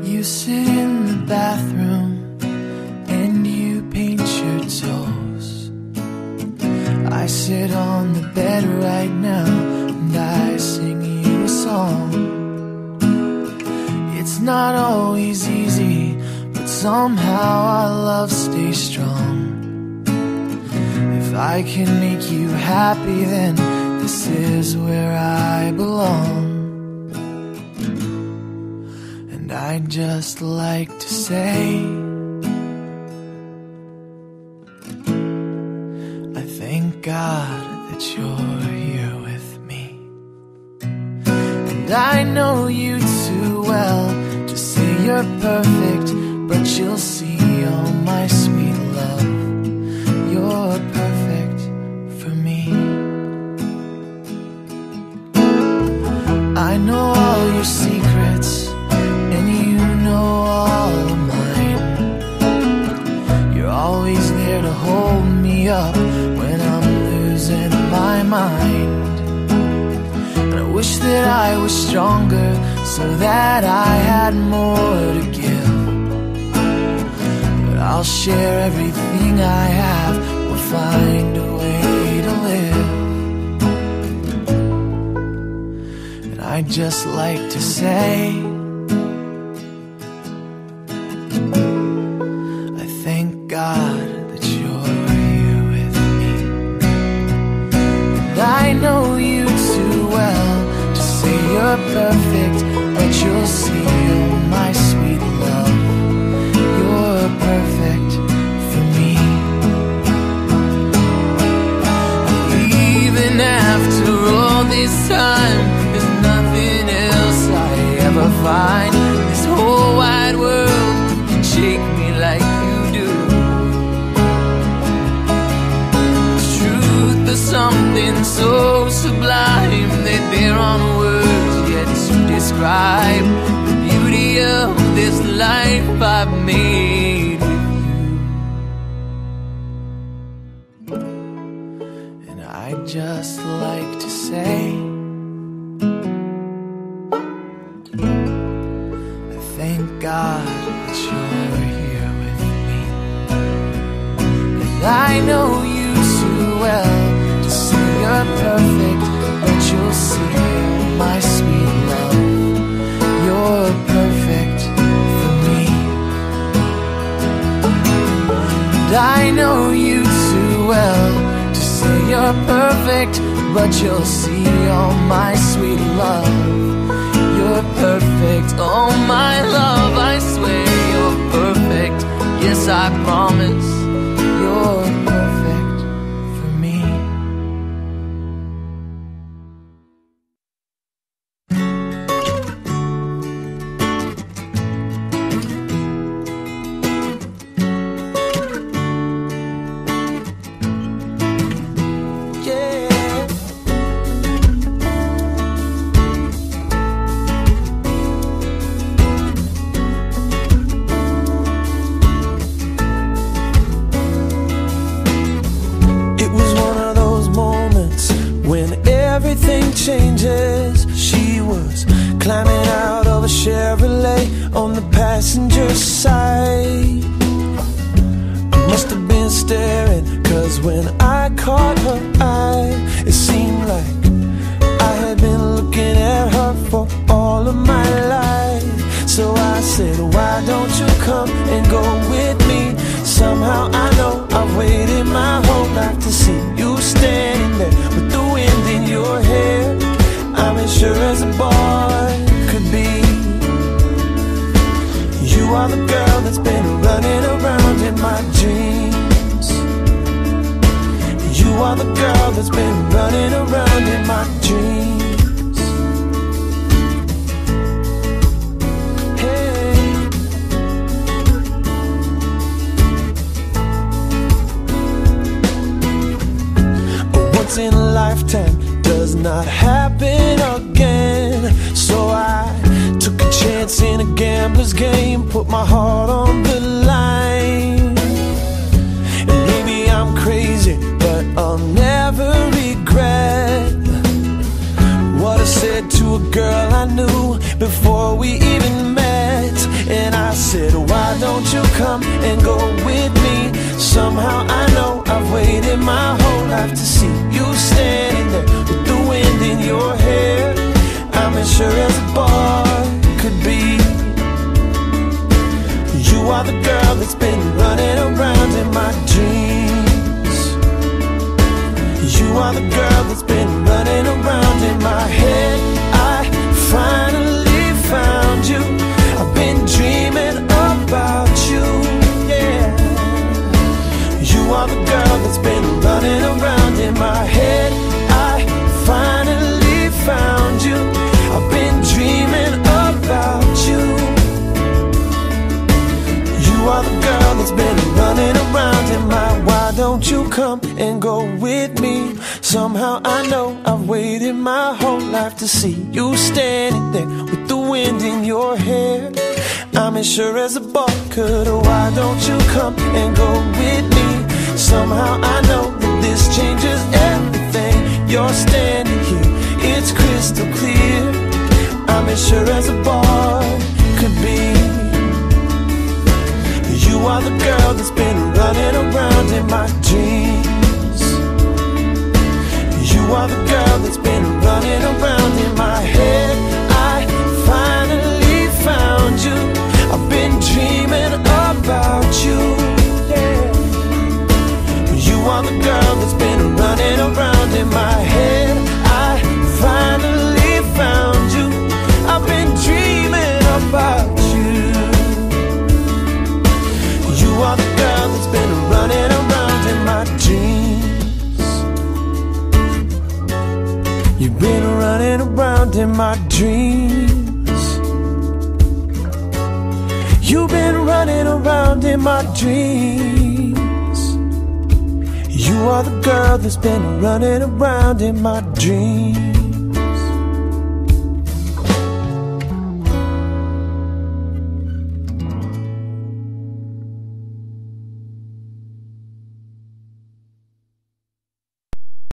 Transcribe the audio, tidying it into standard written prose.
You sit in the bathroom and you paint your toes. I sit on the bed right now and I sing you a song. It's not always easy, but somehow our love stays strong. If I can make you happy, then this is where I belong. And I'd just like to say, I thank God that you're here with me. And I know you too well to say you're perfect, but you'll see, oh my sweet love, you're perfect for me. I know all your secrets, and you know all of mine. You're always there to hold me up when I'm losing my mind. And I wish that I was stronger so that I had more to give. But I'll share everything I have, we'll find a way to live. And I'd just like to say, God, that you're here with me. And I know you too well to say you're perfect, but you'll see, oh my sweet love, you're perfect for me. Even after all this time, there's nothing else I ever find. This whole wide world can shake me like you do. Something so sublime that there aren't words yet to describe the beauty of this life I've made with you. And I'd just like to say, I thank God that you're here with me. And I know you too well, you're perfect, but you'll see, my sweet love, you're perfect for me. And I know you too well to say you're perfect, but you'll see, oh my sweet love, you're perfect. Oh my love, I swear you're perfect. Yes, I promise you're perfect for me. Changes. She was climbing out of a Chevrolet on the passenger side. I must have been staring, cause when I caught her eye, it seemed like I had been looking at her for all of my life. So I said, why don't you come and go with me? Somehow I know I've waited my whole life to see you standing there with the wind in your hair. I'm as sure as a boy could be. You are the girl that's been running around in my dreams. You are the girl that's been running around in my dreams. Hey. Once in a life lifetime does not happen again. So I took a chance in a gambler's game, put my heart on the line. And maybe I'm crazy, but I'll never regret what I said to a girl I knew before we even met. And I said, why don't you come and go with me? Somehow I know I've waited my whole life to see you standing there with the wind in your hair. I'm as sure as a boy could be. You are the girl that's been running around in my dreams. You are the girl that's been running around in my head. I finally found you. I've been dreaming about you, yeah. You are the girl that's been running around in my head. I finally found you. I've been dreaming about you. You are the girl that's been running around in my. Why don't you come and go with me? Somehow I know I've waited my whole life to see you standing there with the wind in your hair. I'm as sure as a ball could. Why don't you come and go with me? Somehow I know that this changes everything. You're standing here, it's crystal clear. I'm as sure as a ball could be. You are the girl that's been running around in my dreams. You are the girl that's been running around in my head. I finally found you. I've been dreaming about you, yeah. You are the girl that's been running around in my head. I finally found you. I've been dreaming about you. You are the girl that's been running around in my dreams. You've been running around in my dreams. You've been running around in my dreams. You are the girl that's been running around in my dreams.